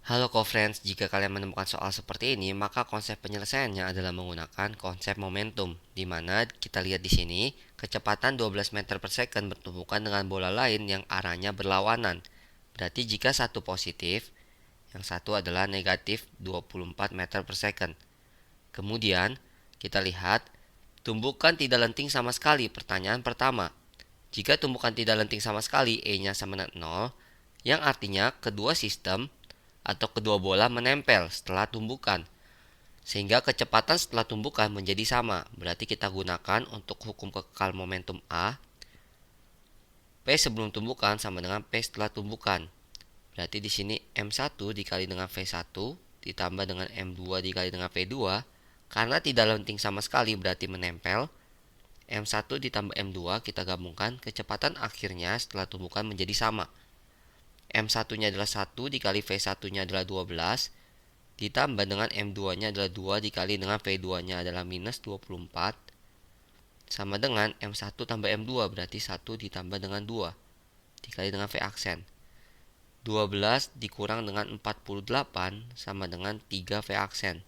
Halo co-friends, jika kalian menemukan soal seperti ini, maka konsep penyelesaiannya adalah menggunakan konsep momentum, di mana kita lihat di sini, kecepatan 12 meter per second bertumbukan dengan bola lain yang arahnya berlawanan. Berarti jika satu positif, yang satu adalah negatif 24 meter per second. Kemudian, kita lihat, tumbukan tidak lenting sama sekali. Pertanyaan pertama, jika tumbukan tidak lenting sama sekali, E-nya sama dengan 0, yang artinya kedua sistem atau kedua bola menempel setelah tumbukan, sehingga kecepatan setelah tumbukan menjadi sama. Berarti kita gunakan untuk hukum kekal momentum A, P sebelum tumbukan sama dengan P setelah tumbukan. Berarti di sini M1 dikali dengan V1 ditambah dengan M2 dikali dengan V2. Karena tidak lenting sama sekali berarti menempel. M1 ditambah M2 kita gabungkan, kecepatan akhirnya setelah tumbukan menjadi sama. M1-nya adalah 1 dikali V1-nya adalah 12 ditambah dengan M2-nya adalah 2 dikali dengan V2-nya adalah minus 24 sama dengan M1 tambah M2, berarti 1 ditambah dengan 2 dikali dengan V aksen. 12 dikurang dengan 48 sama dengan 3 V aksen.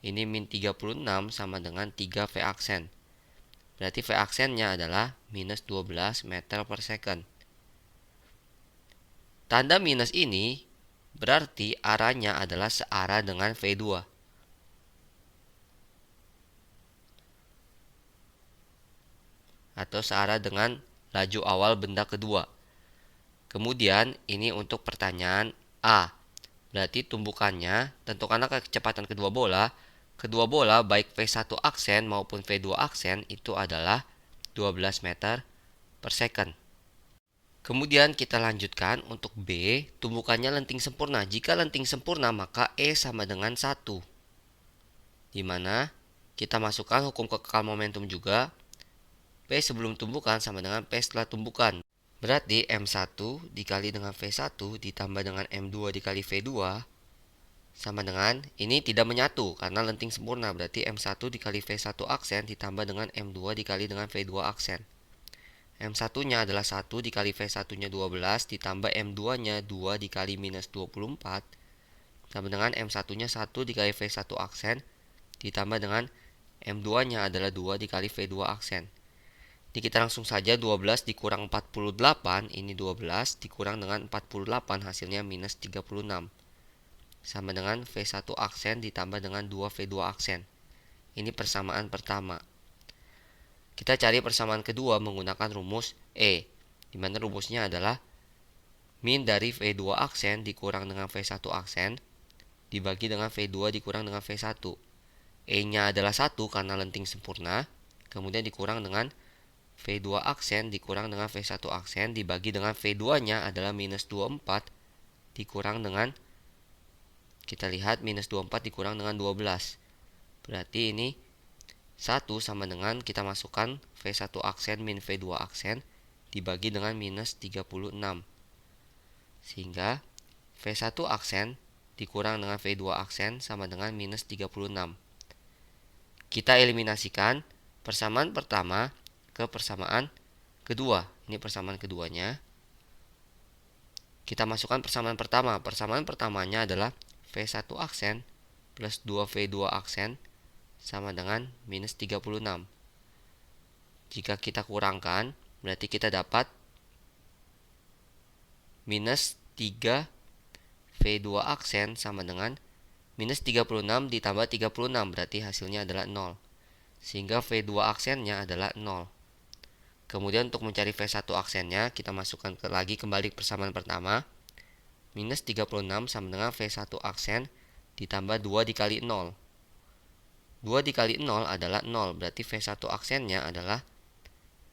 Ini min 36 sama dengan 3 V aksen. Berarti V aksennya adalah minus 12 meter per second. Tanda minus ini berarti arahnya adalah searah dengan V2. Atau searah dengan laju awal benda kedua. Kemudian ini untuk pertanyaan A. Berarti tumbukannya, tentukanlah kecepatan kedua bola. Kedua bola baik V1 aksen maupun V2 aksen itu adalah 12 meter per second. Kemudian kita lanjutkan untuk B, tumbukannya lenting sempurna. Jika lenting sempurna maka E sama dengan 1. Di mana kita masukkan hukum kekal momentum juga. P sebelum tumbukan sama dengan P setelah tumbukan. Berarti M1 dikali dengan V1 ditambah dengan M2 dikali V2 sama dengan, ini tidak menyatu karena lenting sempurna. Berarti M1 dikali V1 aksen ditambah dengan M2 dikali dengan V2 aksen. M1-nya adalah 1 dikali V1-nya 12 ditambah M2-nya 2 dikali minus 24 sama dengan M1-nya 1 dikali V1 aksen ditambah dengan M2-nya adalah 2 dikali V2 aksen. Jadi kita langsung saja 12 dikurang 48, ini 12 dikurang dengan 48 hasilnya minus 36. Sama dengan V1 aksen ditambah dengan 2 V2 aksen. Ini persamaan pertama. Kita cari persamaan kedua menggunakan rumus E, di mana rumusnya adalah min dari V2 aksen dikurang dengan V1 aksen dibagi dengan V2 dikurang dengan V1. E-nya adalah 1 karena lenting sempurna, kemudian dikurang dengan V2 aksen dikurang dengan V1 aksen dibagi dengan V2-nya adalah minus 24 dikurang dengan, kita lihat minus 24 dikurang dengan 12. Berarti ini 1 sama dengan kita masukkan V1 aksen min V2 aksen dibagi dengan minus 36. Sehingga V1 aksen dikurang dengan V2 aksen sama dengan minus 36. Kita eliminasikan persamaan pertama ke persamaan kedua. Ini persamaan keduanya. Kita masukkan persamaan pertama. Persamaan pertamanya adalah V1 aksen plus 2V2 aksen sama dengan minus 36. Jika kita kurangkan, berarti kita dapat minus 3V2 aksen sama dengan minus 36 ditambah 36, berarti hasilnya adalah 0. Sehingga V2 aksennya adalah 0. Kemudian untuk mencari V1 aksennya, kita masukkan lagi kembali persamaan pertama. Minus 36 sama dengan V1 aksen ditambah 2 dikali 0. 2 dikali 0 adalah 0, berarti V1 aksennya adalah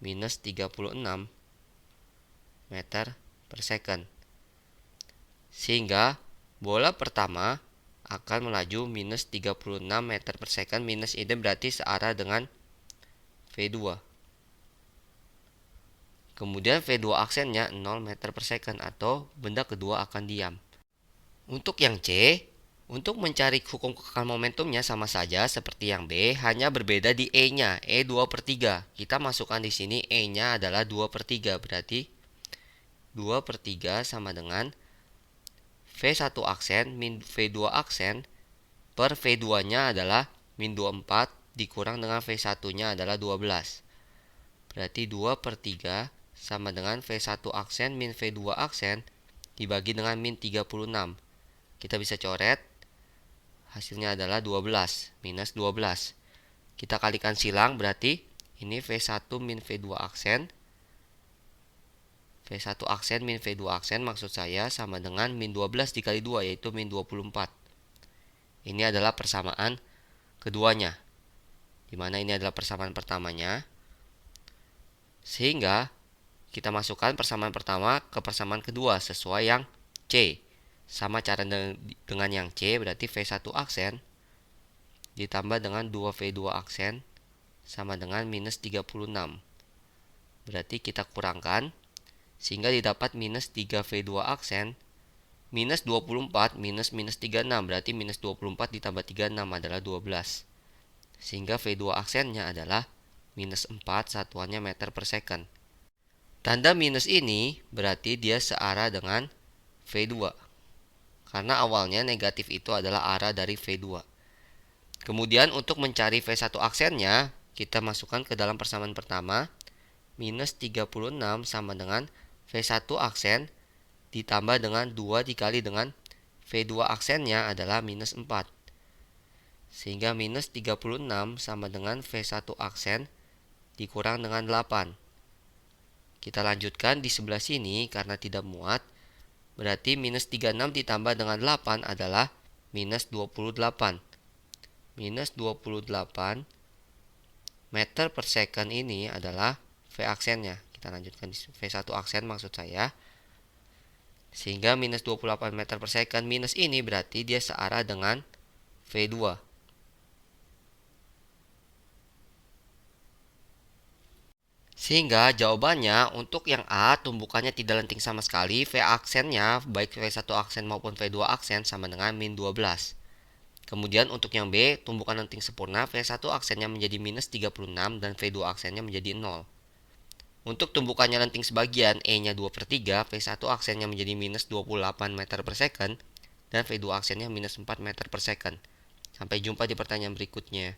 minus 36 meter per second. Sehingga bola pertama akan melaju minus 36 meter per second, minus ini berarti searah dengan V2. Kemudian V2 aksennya 0 meter per second atau benda kedua akan diam. Untuk yang C, untuk mencari hukum kekal momentumnya sama saja seperti yang B, hanya berbeda di E-nya, E 2 per 3. Kita masukkan di sini E-nya adalah 2 per 3, berarti 2 per 3 sama dengan V1 aksen min V2 aksen per V2-nya adalah min 24 dikurang dengan V1-nya adalah 12. Berarti 2 per 3 sama dengan V1 aksen min V2 aksen dibagi dengan min 36. Kita bisa coret. Hasilnya adalah 12 minus 12. Kita kalikan silang berarti ini V1 min V2 aksen. V1 aksen min V2 aksen maksud saya sama dengan min 12 dikali 2 yaitu min 24. Ini adalah persamaan keduanya. Dimana ini adalah persamaan pertamanya. Sehingga kita masukkan persamaan pertama ke persamaan kedua sesuai yang C. Sama cara dengan yang C berarti V1 aksen ditambah dengan 2V2 aksen sama dengan minus 36. Berarti kita kurangkan sehingga didapat minus 3V2 aksen minus 24 minus 36. Berarti minus 24 ditambah 36 adalah 12. Sehingga V2 aksennya adalah minus 4 satuannya meter per second. Tanda minus ini berarti dia searah dengan V2. Karena awalnya negatif itu adalah arah dari V2. Kemudian untuk mencari V1 aksennya, kita masukkan ke dalam persamaan pertama. Minus 36 sama dengan V1 aksen ditambah dengan 2 dikali dengan V2 aksennya adalah minus 4. Sehingga minus 36 sama dengan V1 aksen dikurang dengan 8. Kita lanjutkan di sebelah sini karena tidak muat. Berarti minus 36 ditambah dengan 8 adalah minus 28. Minus 28 meter per second ini adalah V aksennya. Kita lanjutkan di V1 aksen maksud saya. Sehingga minus 28 meter per second minus ini berarti dia searah dengan V2. Sehingga jawabannya untuk yang A tumbukannya tidak lenting sama sekali. V aksennya baik V1 aksen maupun V2 aksen sama dengan min 12. Kemudian untuk yang B tumbukan lenting sempurna. V1 aksennya menjadi minus 36 dan V2 aksennya menjadi 0. Untuk tumbukannya lenting sebagian, E-nya 2 per 3, V1 aksennya menjadi minus 28 meter per second, dan V2 aksennya minus 4 meter per second. Sampai jumpa di pertanyaan berikutnya.